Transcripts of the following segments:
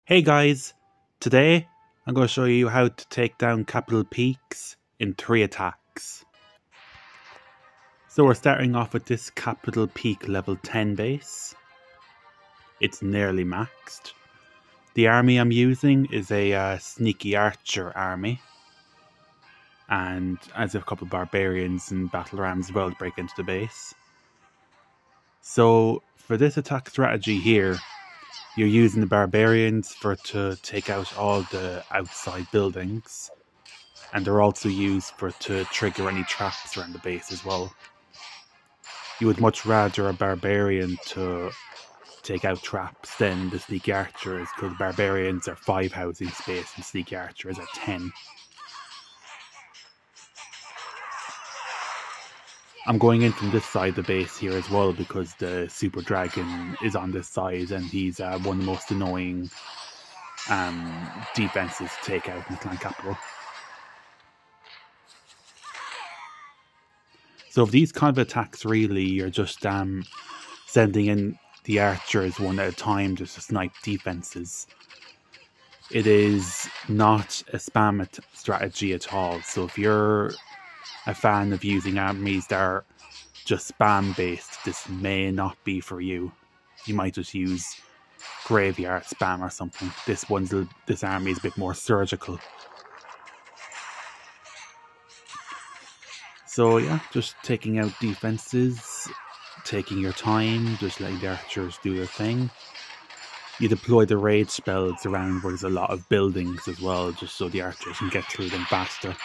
Hey guys, today I'm going to show you how to take down capital peaks in 3 attacks. So we're starting off with this capital peak level 10 base. It's nearly maxed. The army I'm using is a sneaky archer army. And as a couple of barbarians and battle rams as well to break into the base. So for this attack strategy here, you're using the barbarians to take out all the outside buildings, and they're also used to trigger any traps around the base as well. You would much rather a barbarian to take out traps than the sneaky archers, because barbarians are 5 housing space and sneaky archers are 10. I'm going in from this side of the base here as well because the super dragon is on this side and he's one of the most annoying defenses to take out in the clan capital. So for these kind of attacks, really, you're just sending in the archers one at a time just to snipe defenses. It is not a spam strategy at all. So if you're a fan of using armies that are just spam based, this may not be for you. You might just use graveyard spam or something. This army is a bit more surgical. So yeah, just taking out defenses, taking your time, just letting the archers do their thing. You deploy the rage spells around where there's a lot of buildings as well, just so the archers can get through them faster.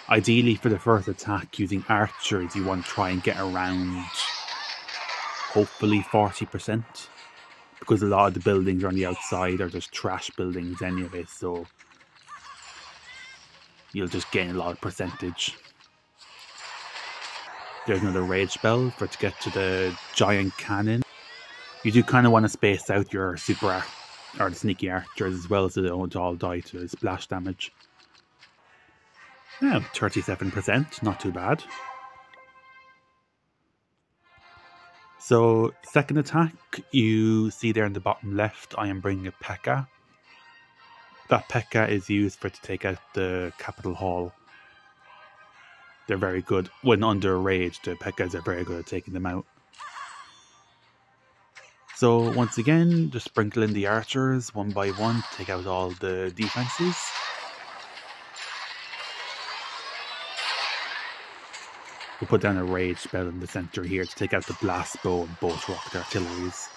Ideally, for the first attack, using archers, you want to try and get around, hopefully 40%, because a lot of the buildings on the outside are just trash buildings anyway, so you'll just gain a lot of percentage. There's another rage spell to get to the giant cannon. You do kind of want to space out your super or the sneaky archers as well, so they don't all die to splash damage. Yeah, 37%, not too bad. So, second attack, you see there in the bottom left, I am bringing a P.E.K.K.A. That P.E.K.K.A. is used to take out the capital hall. They're very good. When under rage, the P.E.K.K.A.s are very good at taking them out. So once again, just sprinkle in the archers one by one to take out all the defenses. We'll put down a rage spell in the center here to take out the blast bow and both rocket artilleries.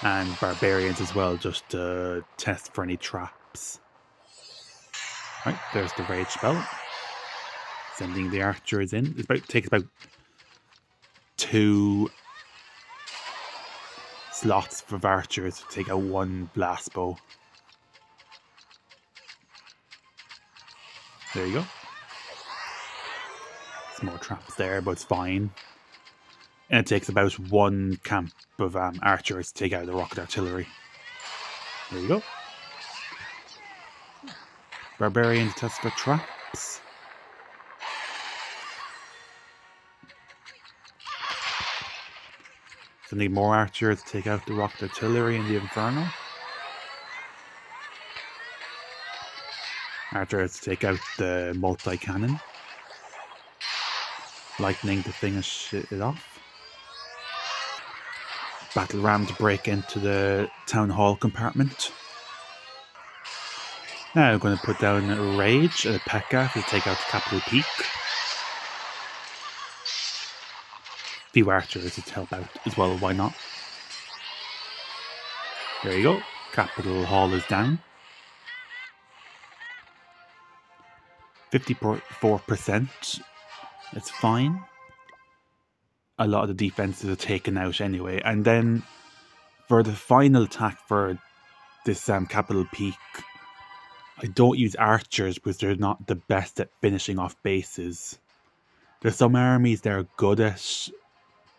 And barbarians as well, just to test for any traps. Right, there's the rage spell. Sending the archers in. It takes about 2 slots for archers to take out 1 blast bow. There you go. Some more traps there, but it's fine. And it takes about 1 camp of archers to take out the rocket artillery. There you go. Barbarians test for traps. So need more archers to take out the rocket artillery and the inferno. Archers to take out the multi-cannon. Lightning to finish it off. Battle ram to break into the town hall compartment. Now I'm going to put down a rage and a P.E.K.K.A. to take out the capital peak. Few archers to help out as well, why not? There you go. Capital hall is down. 54%. It's fine. A lot of the defenses are taken out anyway. And then for the final attack for this capital peak, I don't use archers because they're not the best at finishing off bases. There's some armies that are good at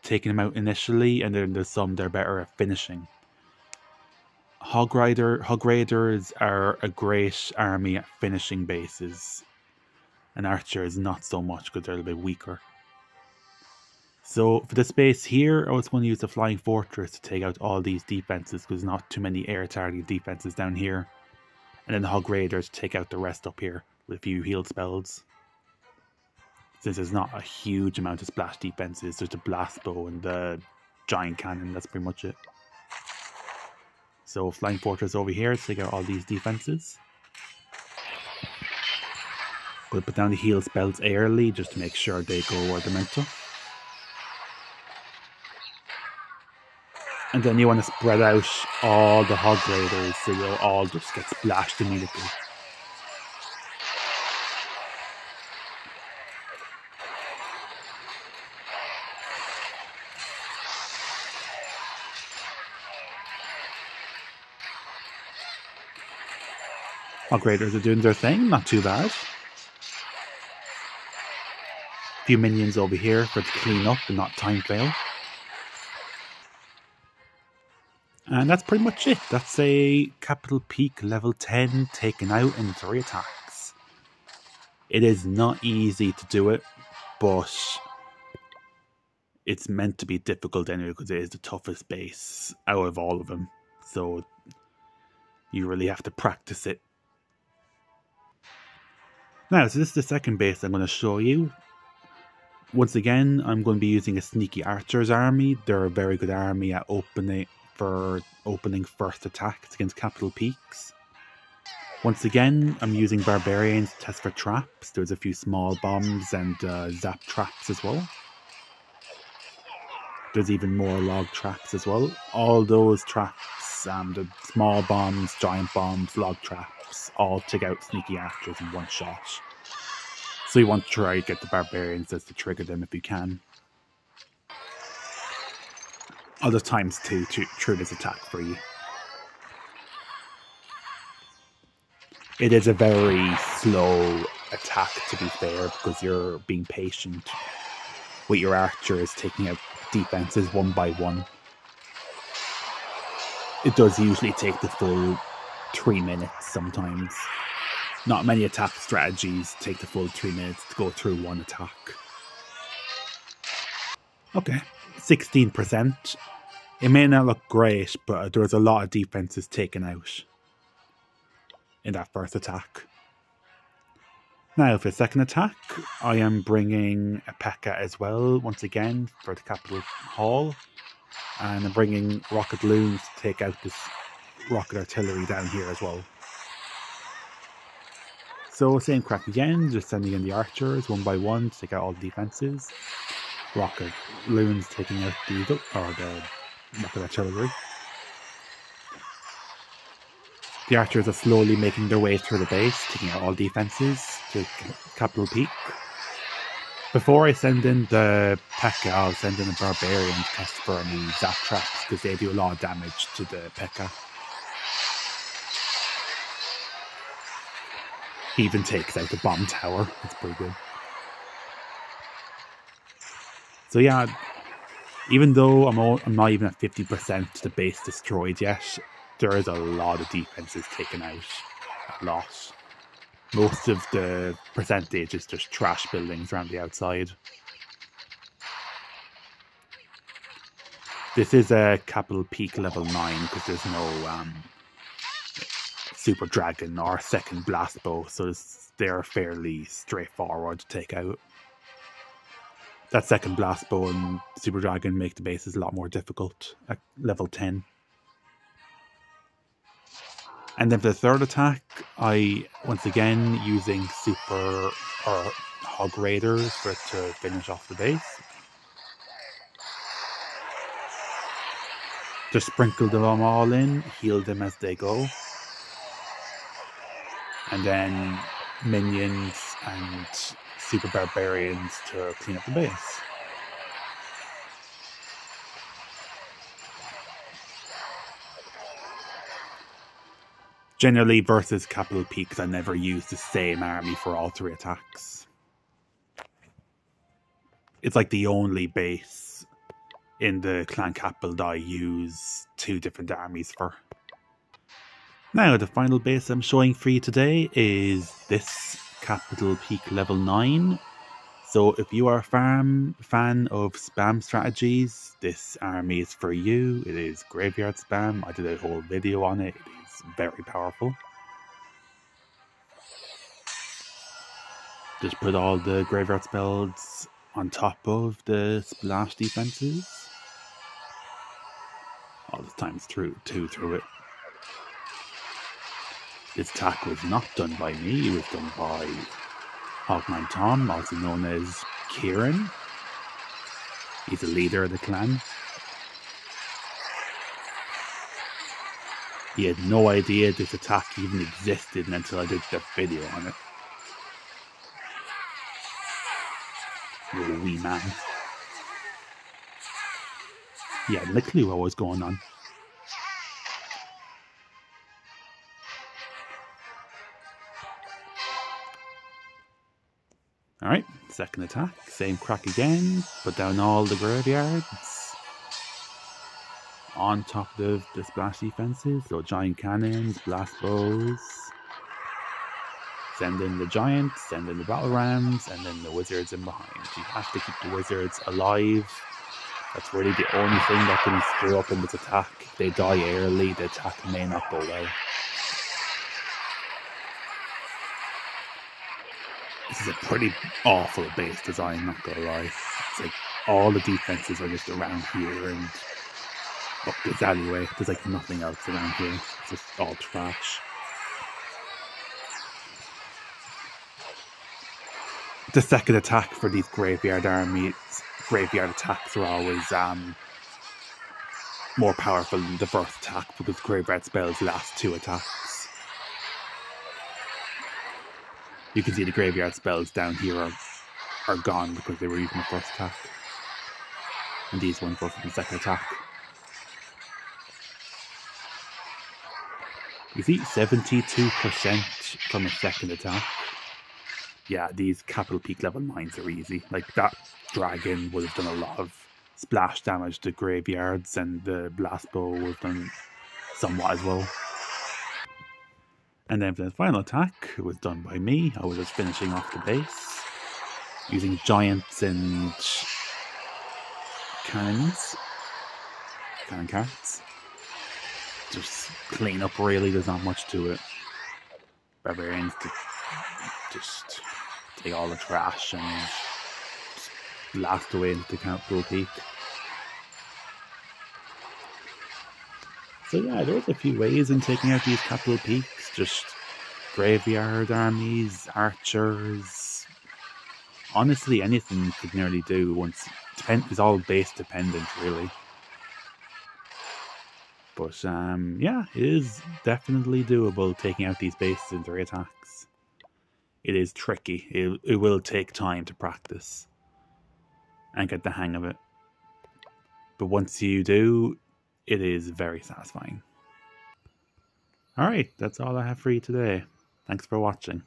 taking them out initially, and then there's some that are better at finishing. Hog Raiders are a great army at finishing bases. An archer is not so much because they're a little bit weaker. So for the space here, I was going to use the Flying Fortress to take out all these defenses because there's not too many air targeting defenses down here. And then the Hog Raiders to take out the rest up here with a few heal spells. Since there's not a huge amount of splash defenses, there's the Blast Bow and the Giant Cannon, that's pretty much it. So Flying Fortress over here to take out all these defenses. Going to put down the heal spells early just to make sure they go where they're meant to. And then you want to spread out all the Hog Raiders so you'll all just get splashed immediately. Hog Raiders are doing their thing, not too bad. A few minions over here for it to clean up and not time fail. And that's pretty much it. That's a Capital Peak level 10 taken out in 3 attacks. It is not easy to do it, but it's meant to be difficult anyway because it is the toughest base out of all of them. So you really have to practice it. Now, so this is the second base I'm going to show you. Once again, I'm going to be using a Sneaky Archers army. They're a very good army at opening first attacks against Capital Peaks. Once again, I'm using Barbarians to test for traps. There's a few small bombs and zap traps as well. There's even more log traps as well. All those traps, the small bombs, giant bombs, log traps, all take out Sneaky Archers in one shot. So you want to try to get the Barbarians just to trigger them if you can. Other times to true this attack for you. It is a very slow attack, to be fair, because you're being patient with your archers taking out defenses one by one. It does usually take the full 3 minutes sometimes. Not many attack strategies take the full 3 minutes to go through one attack. Okay, 16%. It may not look great, but there was a lot of defenses taken out in that first attack. Now for the second attack, I am bringing a P.E.K.K.A. as well, once again, for the Capital Hall. And I'm bringing rocket loons to take out this rocket artillery down here as well. So same crack again, just sending in the archers one by one to take out all the defenses. Rocket loons taking out the rocket artillery. The archers are slowly making their way through the base, taking out all defenses to Capital Peak. Before I send in the P.E.K.K.A., I'll send in a Barbarian to test for any zap traps because they do a lot of damage to the P.E.K.K.A. He even takes out the bomb tower. That's pretty good. So yeah, even though I'm not even at 50% the base destroyed yet, there is a lot of defenses taken out. A lot. Most of the percentage is just trash buildings around the outside. This is a Capital Peak level 9 because there's no Super Dragon or second Blast Bow, so they're fairly straightforward to take out. That second Blast Bow and Super Dragon make the bases a lot more difficult at level 10. And then for the third attack, I, once again, using Super or Hog Raiders for it to finish off the base. Just sprinkle them all in, heal them as they go. And then minions and Super Barbarians to clean up the base. Generally, versus Capital Peaks, I never use the same army for all 3 attacks. It's like the only base in the Clan Capital that I use 2 different armies for. Now, the final base I'm showing for you today is this Capital Peak level 9. So if you are a fan of spam strategies, this army is for you. It is graveyard spam. I did a whole video on it. It is very powerful. Just put all the graveyard spells on top of the splash defenses. All this times two through it. This attack was not done by me. It was done by Hogman Tom, also known as Kieran. He's the leader of the clan. He had no idea this attack even existed until I did the video on it. Little wee man. He had no clue what was going on. Alright, second attack, same crack again, put down all the graveyards on top of the splash defenses, so giant cannons, blast bows, send in the giants, send in the battle rams, and then the wizards in behind. You have to keep the wizards alive. That's really the only thing that can screw up in this attack. If they die early, the attack may not go well. This is a pretty awful base design, not gonna lie. It's like all the defenses are just around here and up this alleyway. There's like nothing else around here. It's just all trash. The second attack for these graveyard armies, graveyard attacks are always more powerful than the first attack because graveyard spells last 2 attacks. You can see the graveyard spells down here are gone because they were using the first attack. And these ones were from the second attack. You see 72% from a second attack. Yeah, these capital peak level 9s are easy. Like that dragon would have done a lot of splash damage to graveyards, and the blast bow would have done somewhat as well. And then for the final attack, it was done by me. I was just finishing off the base using giants and cannons, cannon carts. Just clean up really, there's not much to it. Barbarians to just take all the trash and just blast away into the capital peak. So yeah, there's a few ways in taking out these capital peaks. Just graveyard armies, archers. Honestly, anything you could nearly do once. It's all base dependent, really. But yeah, it is definitely doable taking out these bases in 3 attacks. It is tricky. It will take time to practice and get the hang of it. But once you do, it is very satisfying. Alright, that's all I have for you today. Thanks for watching.